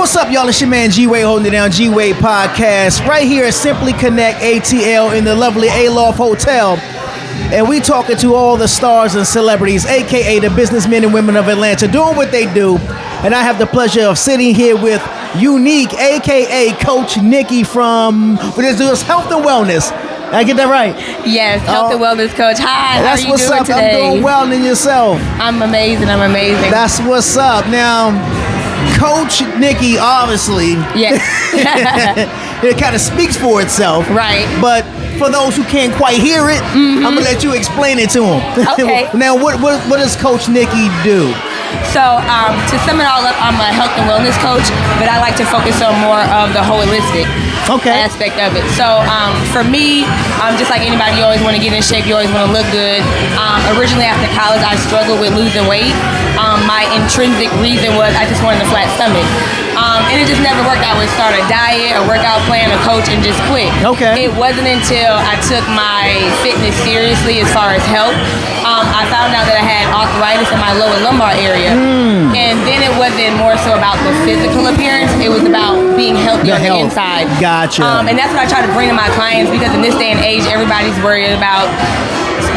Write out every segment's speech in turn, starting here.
What's up, y'all? It's your man G-Wade holding it down, G-Wade Podcast, right here at Simply Connect ATL in the lovely Aloft Hotel. And we talking to all the stars and celebrities, a.k.a. the businessmen and women of Atlanta, doing what they do. And I have the pleasure of sitting here with Yanick, a.k.a. Coach Nikki from Health and Wellness. Did I get that right? Yes, Health and Wellness Coach. Hi, that's how are you what's doing up. today? I'm doing well, and yourself? I'm amazing. That's what's up. Now, Coach Nikki, obviously, yes. it kind of speaks for itself. Right. But for those who can't quite hear it, I'm going to let you explain it to them. Okay. Now, what does Coach Nikki do? So, to sum it all up, I'm a health and wellness coach, but I like to focus on more of the holistic aspect of it. So, for me, just like anybody, you always want to get in shape, you always want to look good. Originally after college, I struggled with losing weight. My intrinsic reason was I just wanted a flat stomach. And it just never worked. I would start a diet, a workout plan, a coach, and just quit. Okay. It wasn't until I took my fitness seriously as far as health, I found out that I had arthritis in my lower lumbar area. And then it wasn't more so about the physical appearance. It was about being healthy on the inside. Gotcha. And that's what I try to bring to my clients, because in this day and age, everybody's worried about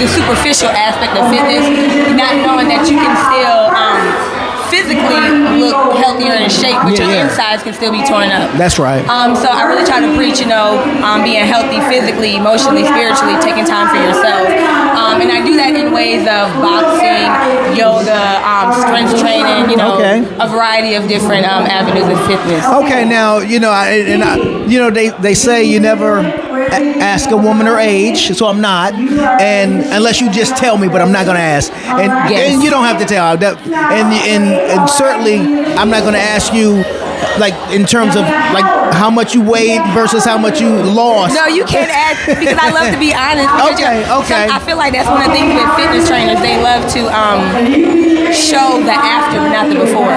the superficial aspect of fitness, not knowing that you can still physically look healthier and in shape, but your insides can still be torn up. That's right. So I really try to preach, being healthy physically, emotionally, spiritually, taking time for yourself. And I do that in ways of boxing, yoga, strength training, a variety of different avenues of fitness. Okay, now, they say you never ask a woman her age, so I'm not, and unless you just tell me, but I'm not going to ask, and you don't have to tell that, and certainly I'm not going to ask you like in terms of like how much you weighed versus how much you lost. No, you can't ask, because I love to be honest. Okay. I feel like that's one of the things with fitness trainers. They love to show the after, but not the before.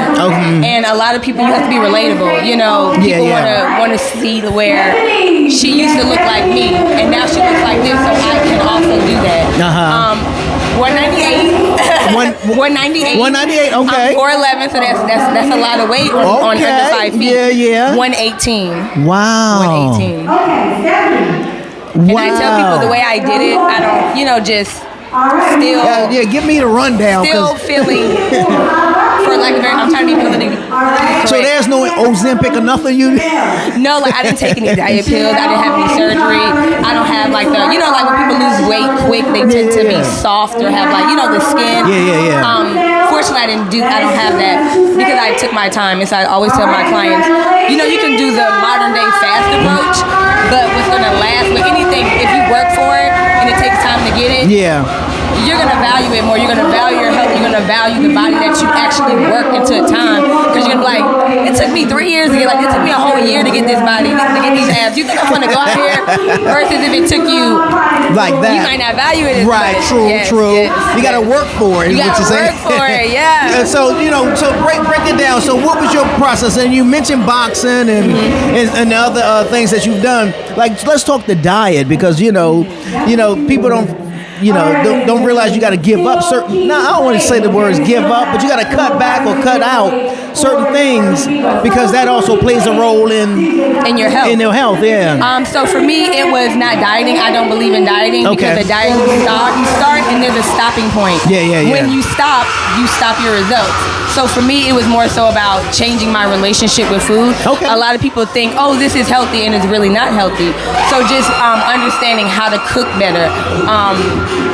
And a lot of people, you have to be relatable. People want to see where she used to look like me, and now she looks like this, so I can also do that. 198. 198. 198. Okay. 4'11", so that's a lot of weight on under 5 feet. Yeah. 118. Wow. 118. And I tell people the way I did it, I don't, just still. Yeah, give me the rundown. Still feeling. I'm trying to be politically correct. So there's no Ozempic or nothing you? No, I didn't take any diet pills. I didn't have any surgery. I don't have like when people lose weight quick, they tend to be soft or have the skin. Yeah. Fortunately, I don't have that because I took my time. And so I always tell my clients, you can do the modern day fast approach, but what's going to last with anything, if you work for it and it takes time to get it. Yeah. You're going to value it more. You're going to value your health. You're going to value the body that you actually work into time. Because you're going to be like, it took me 3 years to get, it took me a whole year to get this body, to get these abs. You think I'm going to go out here? Versus if it took you like that, you might not value it as right, much. True. Yes. You got to work for it. You got to work for it, yeah. So, so break it down. So what was your process? And you mentioned boxing and other things that you've done. Like, let's talk the diet, because, people don't realize you got to give up certain. No, I don't want to say the words give up, but you got to cut back or cut out certain things, because that also plays a role in your health. In your health, yeah. So for me, it was not dieting. I don't believe in dieting because the diet you start and there's a stopping point. Yeah. When you stop your results. So for me, it was more so about changing my relationship with food. Okay. A lot of people think, this is healthy, and it's really not healthy. So just understanding how to cook better,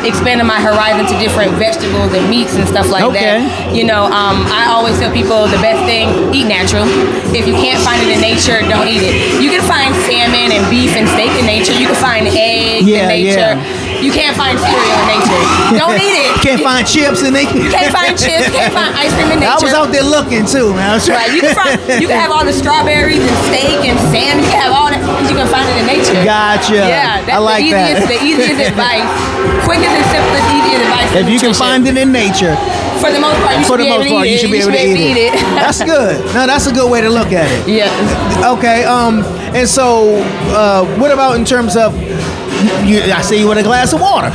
expanding my horizon to different vegetables and meats and stuff like that. I always tell people the best thing, eat natural. If you can't find it in nature, don't eat it. You can find salmon and beef and steak in nature. You can find eggs in nature. You can't find cereal in nature. Don't eat it. Can't find chips in nature. Can't find chips. Can't find ice cream in nature. I was out there looking too, man. Right. You can have all the strawberries and steak and salmon. You can have all that because you can find it in nature. Gotcha. Yeah, that's I like the easiest advice. Quickest and simplest, easiest advice. If you can find it in nature. For the most part, you should be able to eat it. That's good. No, that's a good way to look at it. Yeah. Okay. And so, what about in terms of? I see you with a glass of water.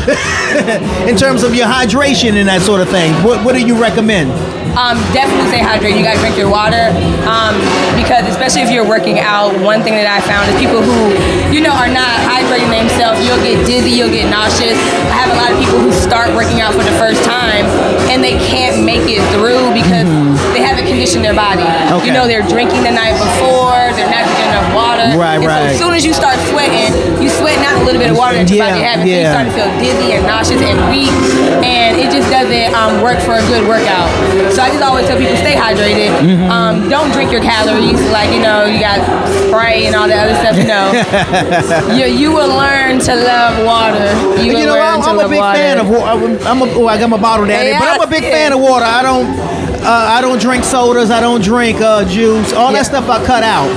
In terms of your hydration and that sort of thing, what do you recommend? Definitely stay hydrated. You gotta drink your water because especially if you're working out, one thing that I found is people who, are not hydrating themselves, you'll get dizzy, you'll get nauseous. I have a lot of people who start working out for the first time and they can't make it through because they haven't conditioned their body. Okay. They're drinking the night before, they're not drinking enough water. Right. So as soon as you start sweating, you sweat not a little bit of water that your body has, so you start to feel dizzy and nauseous and weak, and it just doesn't work for a good workout. So I just always tell people, stay hydrated. Don't drink your calories, like, you got Sprite and all that other stuff, you will learn to love water. I'm a big fan of water. I got my bottle down there, but I'm a big fan of water. I don't drink sodas. I don't drink juice. All that stuff I cut out.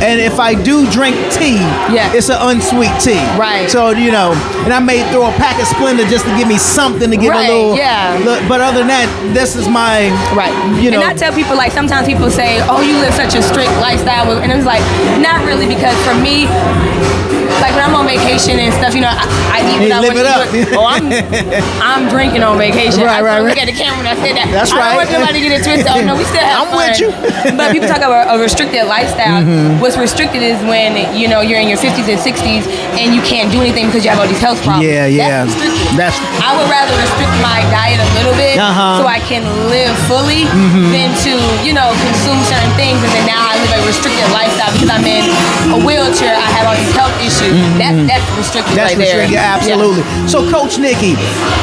And if I do drink tea, it's an unsweet tea. Right. So, and I may throw a pack of Splenda just to give me something to give a little. But other than that, this is my. Right. And I tell people, like, sometimes people say, oh, you live such a strict lifestyle. And it's like, not really, because for me, like when I'm on vacation and stuff, I eat what I want to eat. Oh, I'm drinking on vacation. Right. Look at the camera when I said that. That's right. I don't want nobody to get it twisted. Oh, no, we still have fun. I'm with you. But people talk about a restricted lifestyle. What's restricted is when, you're in your 50s and 60s and you can't do anything because you have all these health problems. Yeah. That's restricted. I would rather restrict my diet a little bit so I can live fully than to, consume certain things and then now I live a restricted lifestyle because I'm in a wheelchair. I have all these health issues. That's restricted right there. Absolutely. Yeah. So, Coach Nikki,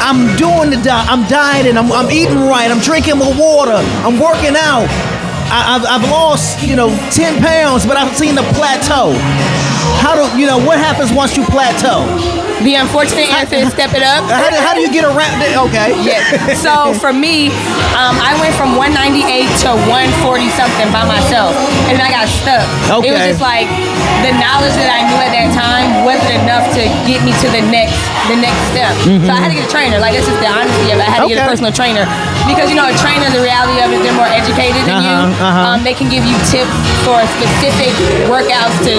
I'm doing I'm dieting. I'm eating right. I'm drinking more water. I'm working out. I've lost 10 pounds, but I've seen the plateau. What happens once you plateau? The unfortunate answer is step it up. How do you get around it? Okay. Yeah. So for me, I went from 198 to 140 something by myself, and then I got stuck. Okay. It was just like the knowledge that I knew at that time wasn't enough to get me to the next step. So I had to get a trainer. Like, that's just the honesty of it. I had to get a personal trainer because a trainer, the reality of it, they're more educated than you. They can give you tips for specific workouts to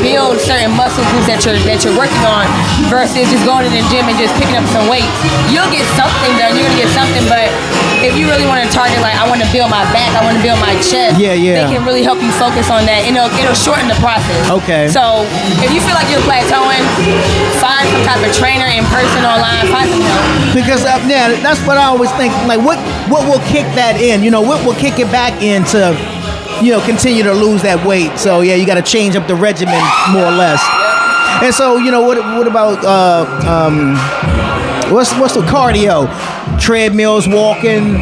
build certain muscle groups that you're working on. Versus just going to the gym and just picking up some weights. You'll get something done, you're gonna get something, but if you really want to target, like, I want to build my back, I want to build my chest, they can really help you focus on that. It'll shorten the process. Okay. So if you feel like you're plateauing, find some type of trainer in person, online, find some help. Because that's what I always think. Like, what will kick that in? What will kick it back in to continue to lose that weight? So you got to change up the regimen more or less. And so, what about what's the cardio? Treadmills, walking,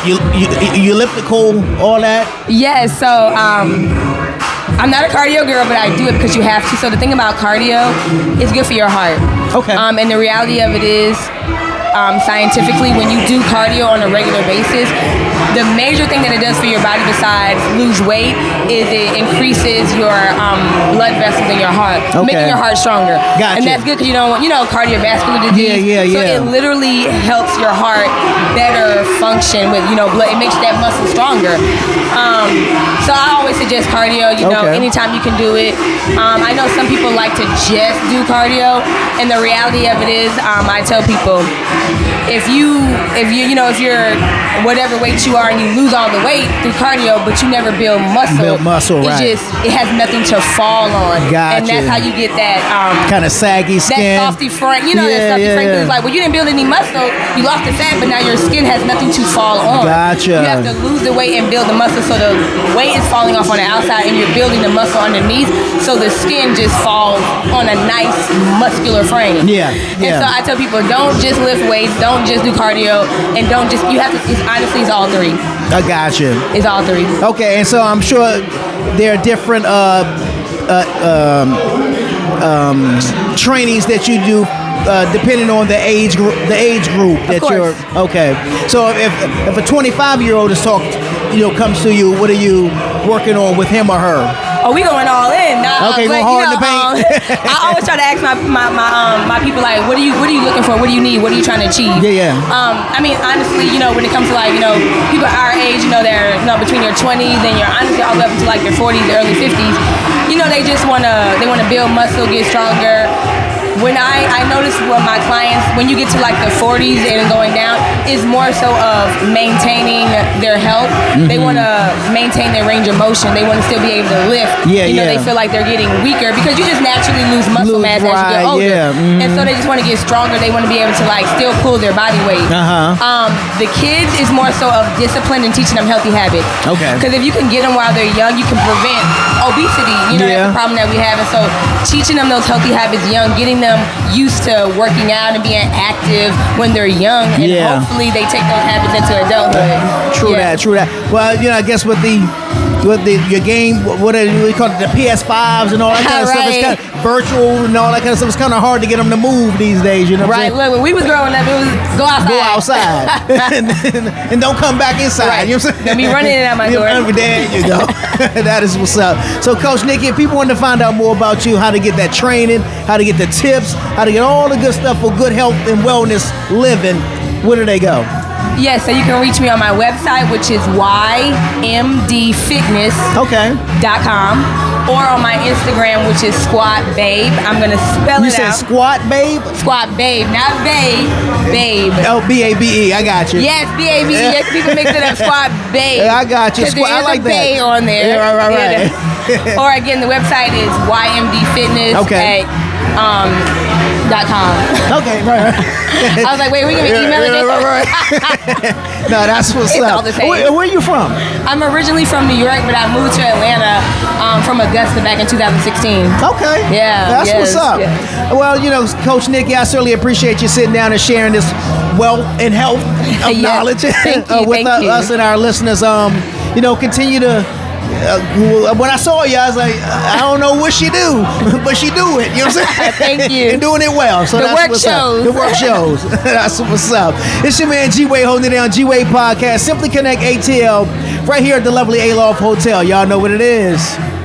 elliptical, all that? Yes. So I'm not a cardio girl, but I do it because you have to. So the thing about cardio, it's good for your heart. Okay. And the reality of it is, scientifically, when you do cardio on a regular basis, the major thing that it does for your body besides lose weight is it increases your blood vessels in your heart, making your heart stronger. Gotcha. And that's good because cardiovascular disease. Yeah. So it literally helps your heart better function with blood. It makes that muscle stronger. So I always suggest cardio. Anytime you can do it. I know some people like to just do cardio, and the reality of it is, I tell people, if you're whatever weight you are and you lose all the weight through cardio, but you never build muscle, it has nothing to fall on. Gotcha. And that's how you get that kind of saggy skin, that softy front. That softy front. It's like, well, you didn't build any muscle, you lost the fat, but now your skin has nothing to fall on. Gotcha. You have to lose the weight and build the muscle, so the weight is falling off on the outside and you're building the muscle underneath, so the skin just falls on a nice muscular frame. And so I tell people, don't just lift weights, don't just do cardio, and don't just, it's all three. I got you. It's all three. Okay, and so I'm sure there are different trainings that you do depending on the age group that you're. Okay, so if a 25-year-old comes to you, what are you working on with him or her? Oh, we going all in. Okay, going hard in the paint. I always try to ask my people, like, what are you looking for? What do you need? What are you trying to achieve? Yeah. I mean, honestly, when it comes to people our age, they're between your 20s and your honestly all the way up to their 40s, early 50s. They just wanna build muscle, get stronger. when I notice when my clients, when you get to like the 40s and going down, is more so of maintaining their health. They want to maintain their range of motion. They want to still be able to lift. They feel like they're getting weaker because you just naturally lose muscle mass as you get older. And so they just want to get stronger. They want to be able to like still pull their body weight. The kids is more so of discipline and teaching them healthy habits. Okay. Because if you can get them while they're young, you can prevent obesity. That's a problem that we have. And so teaching them those healthy habits young, getting them used to working out and being active when they're young, and hopefully they take those habits into adulthood. True that. Well, I guess with your game, what do we call it, the PS5s and all that kind of stuff, it's kind of virtual and all that kind of stuff. It's kind of hard to get them to move these days, you know what I'm saying? Look, when we was growing up, it was go outside. and don't come back inside. You know what I'm saying? Don't be running in at my door. There you go. That is what's up. So, Coach Nikki, if people want to find out more about you, how to get that training, how to get the tips, how to get all the good stuff for good health and wellness living, where do they go? Yes, so you can reach me on my website, which is ymdfitness.com, or on my Instagram, which is Squat Babe. I'm going to spell it out. You said Squat Babe? Squat Babe, not Babe, Babe. Oh, B-A-B-E, I got you. Yes, B-A-B-E. Yes, people mix it up, Squat Babe. I got you. Squat, I like that. Bay on there. Yeah, right. Or again, the website is ymdfitness .com. Okay, right. I was like, wait, we can email it? Right. No, that's what's it's up. All the same. Where are you from? I'm originally from New York, but I moved to Atlanta from Augusta back in 2016. Okay. Yeah. That's what's up. Yes. Well, Coach Nikki, I certainly appreciate you sitting down and sharing this wealth and health of knowledge with us and our listeners. Continue to. When I saw you, I was like, I don't know what she do, but she do it. You know what I'm saying? Thank you. And doing it well. So the that's work what's shows. Up. The work shows. That's what's up. It's your man G-Wade holding it down. G-Wade Podcast. Simply Connect ATL right here at the lovely Aloft Hotel. Y'all know what it is.